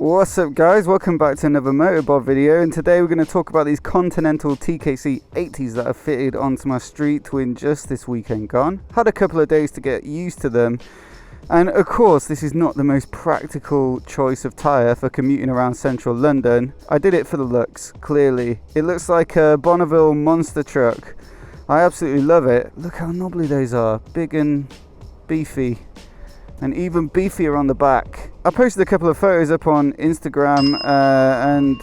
What's up guys, welcome back to another MOTOBOB video, and today we're going to talk about these Continental TKC80s that are fitted onto my street twin just this weekend gone. Had a couple of days to get used to them, and of course this is not the most practical choice of tyre for commuting around central London. I did it for the looks, clearly. It looks like a Bonneville monster truck. I absolutely love it. Look how knobbly those are, big and beefy. And even beefier on the back. I posted a couple of photos up on Instagram and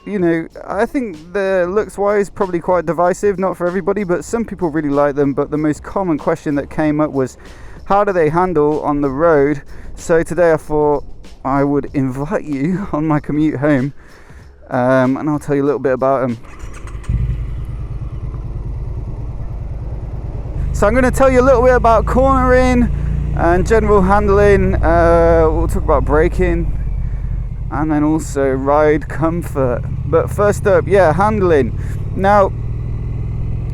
you know, I think the looks wise probably quite divisive, not for everybody, but some people really like them. But the most common question that came up was, how do they handle on the road? So today I thought I would invite you on my commute home, and I'll tell you a little bit about them. So I'm going to tell you a little bit about cornering and general handling. We'll talk about braking and then also ride comfort. But first up, handling. Now,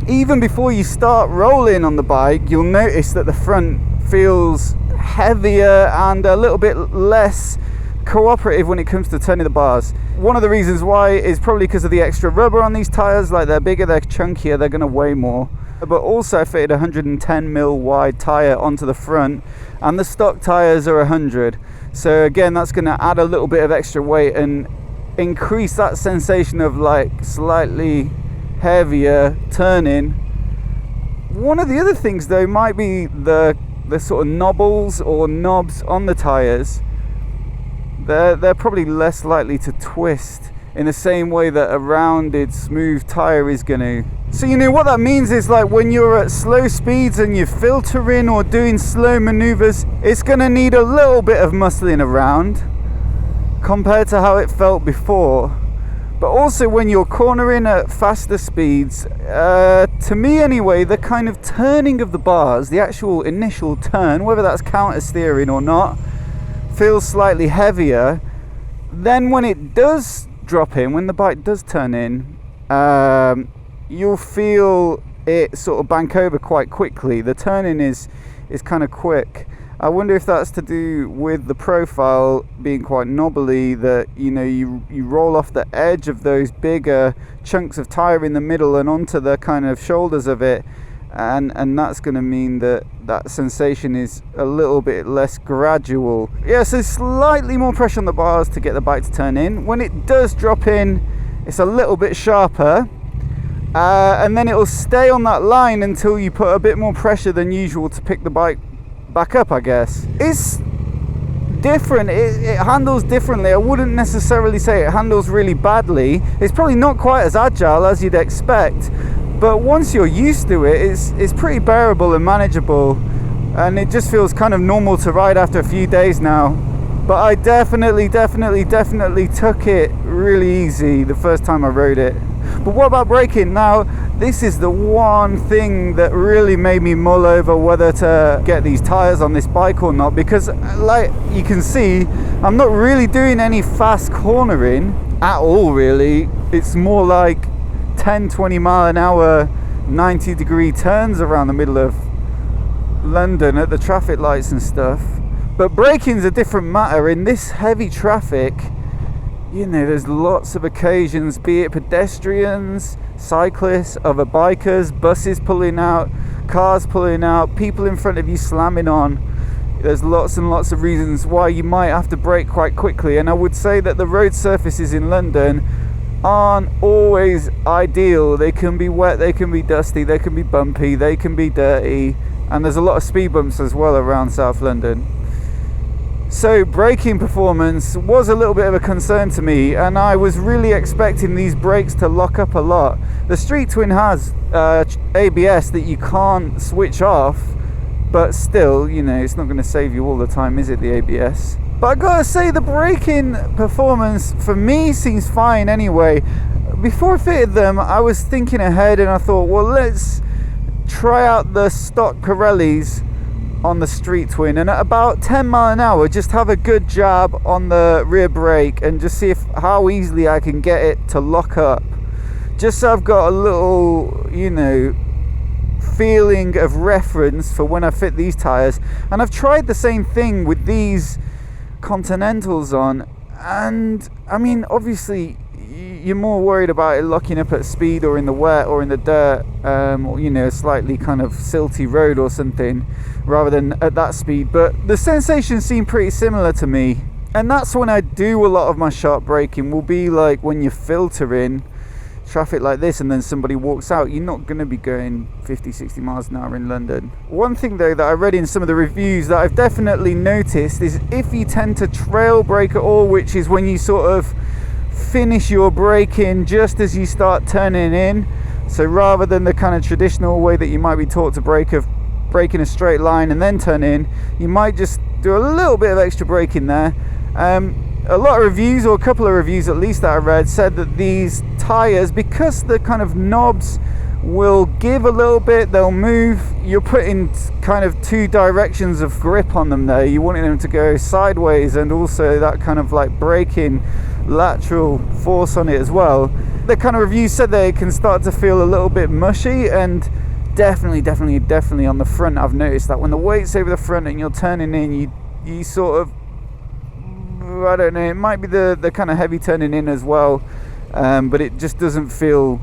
even before you start rolling on the bike, you'll notice that the front feels heavier and a little bit less cooperative when it comes to turning the bars. One of the reasons why is probably because of the extra rubber on these tires. Like, they're bigger, they're chunkier, they're going to weigh more. But also I fitted a 110mm wide tyre onto the front, and the stock tyres are 100. So again, that's going to add a little bit of extra weight and increase that sensation of like slightly heavier turning. One of the other things though might be the sort of knobbles or knobs on the tyres. They're probably less likely to twist in the same way that a rounded smooth tyre is going to. So you know what that means is, like, when you're at slow speeds and you're filtering or doing slow maneuvers, it's going to need a little bit of muscling around compared to how it felt before. But also when you're cornering at faster speeds, to me anyway, the kind of turning of the bars, the actual initial turn, whether that's counter steering or not, feels slightly heavier. Then when it does drop in, when the bike does turn in, you'll feel it sort of bank over quite quickly. The turning is kind of quick. I wonder if that's to do with the profile being quite knobbly, that you know, you roll off the edge of those bigger chunks of tyre in the middle and onto the kind of shoulders of it, and that's going to mean that sensation is a little bit less gradual. So slightly more pressure on the bars to get the bike to turn in. When it does drop in, it's a little bit sharper, and then it'll stay on that line until you put a bit more pressure than usual to pick the bike back up, I guess. It's different, it handles differently. I wouldn't necessarily say it handles really badly. It's probably not quite as agile as you'd expect, but once you're used to it, it's pretty bearable and manageable, and it just feels kind of normal to ride after a few days now. But I definitely took it really easy the first time I rode it. But what about braking? Now, this is the one thing that really made me mull over whether to get these tyres on this bike or not, because like you can see, I'm not really doing any fast cornering at all, really. It's more like 10-20 mile an hour 90-degree turns around the middle of London at the traffic lights and stuff. But braking's a different matter. In this heavy traffic, you know, there's lots of occasions, be it pedestrians, cyclists, other bikers, buses pulling out, cars pulling out, people in front of you slamming on. There's lots and lots of reasons why you might have to brake quite quickly. And I would say that the road surfaces in London aren't always ideal. They can be wet, they can be dusty, they can be bumpy, they can be dirty, and there's a lot of speed bumps as well around South London. So braking performance was a little bit of a concern to me, and I was really expecting these brakes to lock up a lot. The Street Twin has ABS that you can't switch off, but still, you know, it's not going to save you all the time, is it, the ABS? But I gotta say, the braking performance for me seems fine anyway. Before I fitted them, I was thinking ahead and I thought, well, let's try out the stock Pirellis on the Street Twin, and at about 10 mile an hour just have a good jab on the rear brake and just see how easily I can get it to lock up, just so I've got a little, you know, feeling of reference for when I fit these tires. And I've tried the same thing with these Continentals on, And I mean, obviously you're more worried about it locking up at speed or in the wet or in the dirt, or, you know, slightly kind of silty road or something, rather than at that speed. But the sensations seem pretty similar to me, and that's when I do a lot of my sharp braking. Will be like when you filter in traffic like this and then somebody walks out. You're not going to be going 50-60 miles an hour in London. One thing though that I read in some of the reviews that I've definitely noticed is if you tend to trail brake at all, which is when you sort of finish your braking just as you start turning in, so rather than the kind of traditional way that you might be taught to brake of braking a straight line and then turn in, you might just do a little bit of extra braking there. A lot of reviews, or a couple of reviews at least that I read, said that these tyres, because the kind of knobs will give a little bit, they'll move, you're putting kind of two directions of grip on them there. You wanting them to go sideways, and also that kind of like braking lateral force on it as well. The kind of reviews said that it can start to feel a little bit mushy, and definitely on the front I've noticed that when the weight's over the front and you're turning in, you sort of, I don't know, it might be the kind of heavy turning in as well, but it just doesn't feel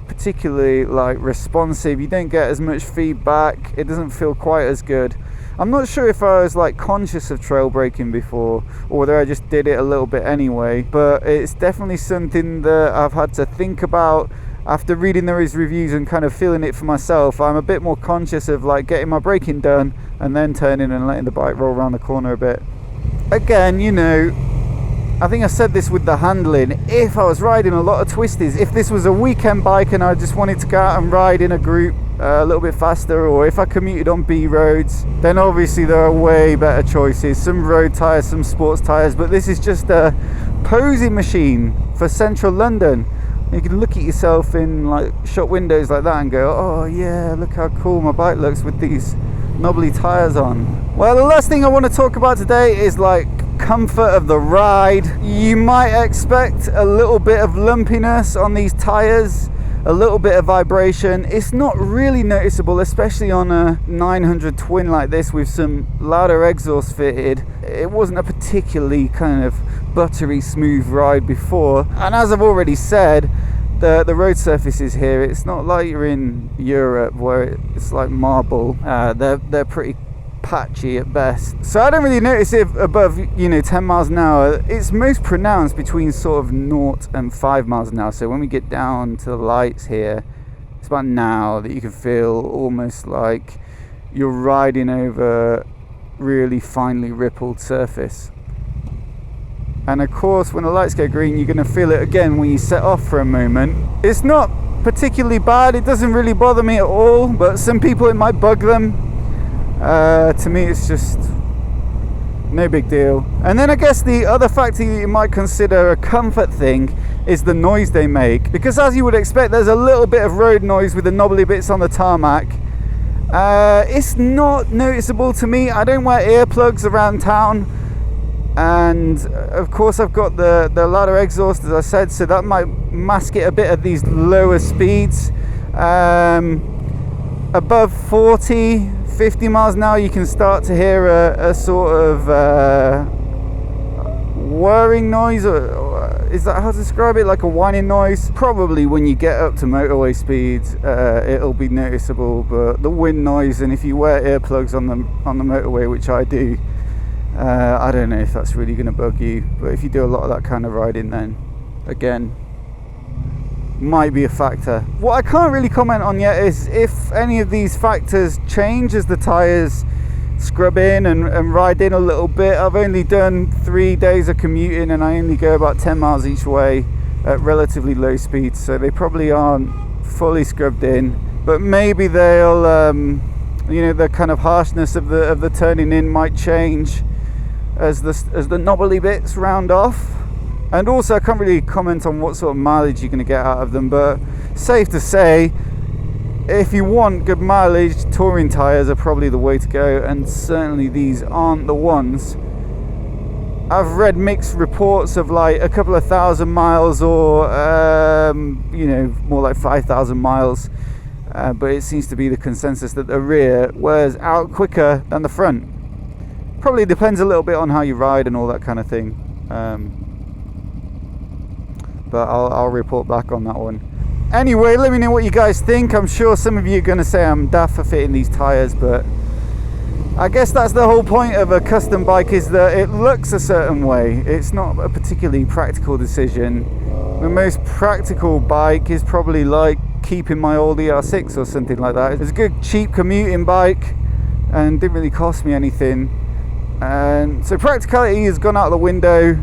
particularly like responsive. You don't get as much feedback. It doesn't feel quite as good. I'm not sure if I was like conscious of trail braking before, or whether I just did it a little bit anyway, but it's definitely something that I've had to think about after reading those reviews and kind of feeling it for myself. I'm a bit more conscious of like getting my braking done and then turning and letting the bike roll around the corner a bit. Again, you know, I think I said this with the handling. If I was riding a lot of twisties, if this was a weekend bike and I just wanted to go out and ride in a group a little bit faster, or if I commuted on B roads, then obviously there are way better choices. Some road tyres, some sports tyres, but this is just a posing machine for central London. You can look at yourself in like shop windows like that and go, oh yeah, look how cool my bike looks with these knobbly tyres on. Well, the last thing I want to talk about today is like comfort of the ride. You might expect a little bit of lumpiness on these tyres, a little bit of vibration. It's not really noticeable, especially on a 900 twin like this with some louder exhaust fitted. It wasn't a particularly kind of buttery smooth ride before, and as I've already said, the road surfaces here, it's not like you're in Europe where it's like marble. They're pretty patchy at best, so I don't really notice it above, you know, 10 miles an hour. It's most pronounced between sort of 0 and 5 miles an hour. So when we get down to the lights here, it's about now that you can feel almost like you're riding over really finely rippled surface. And of course, when the lights go green, you're going to feel it again when you set off for a moment. It's not particularly bad. It doesn't really bother me at all, but some people it might bug them. To me, it's just no big deal. And then I guess the other factor you might consider a comfort thing is the noise they make. Because as you would expect, there's a little bit of road noise with the knobbly bits on the tarmac. It's not noticeable to me. I don't wear earplugs around town. And of course I've got the louder exhaust, as I said, so that might mask it a bit at these lower speeds. Above 40-50 miles an hour you can start to hear a sort of whirring noise, or is that how to describe it, like a whining noise? Probably when you get up to motorway speeds it'll be noticeable, but the wind noise, and if you wear earplugs on the motorway, which I do, I don't know if that's really going to bug you. But if you do a lot of that kind of riding, then again, might be a factor. What I can't really comment on yet is if any of these factors change as the tyres scrub in and ride in a little bit. I've only done 3 days of commuting and I only go about 10 miles each way at relatively low speeds, so they probably aren't fully scrubbed in, but maybe they'll you know, the kind of harshness of the turning in might change as the knobbly bits round off. And also I can't really comment on what sort of mileage you're going to get out of them, but safe to say, if you want good mileage, touring tyres are probably the way to go, and certainly these aren't the ones. I've read mixed reports of like a couple of thousand miles, or you know, more like 5,000 miles, but it seems to be the consensus that the rear wears out quicker than the front. Probably depends a little bit on how you ride and all that kind of thing. But I'll report back on that one. Anyway, let me know what you guys think. I'm sure some of you are going to say I'm daft for fitting these tyres, but I guess that's the whole point of a custom bike, is that it looks a certain way. It's not a particularly practical decision. The most practical bike is probably like keeping my old ER6 or something like that. It's a good cheap commuting bike and didn't really cost me anything. And so practicality has gone out the window.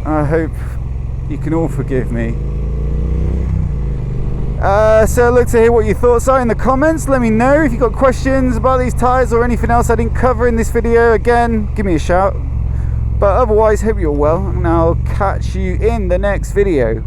I hope you can all forgive me. So I'd like to hear what your thoughts are in the comments. Let me know if you've got questions about these tyres or anything else I didn't cover in this video. Again, give me a shout. But otherwise, hope you're well, and I'll catch you in the next video.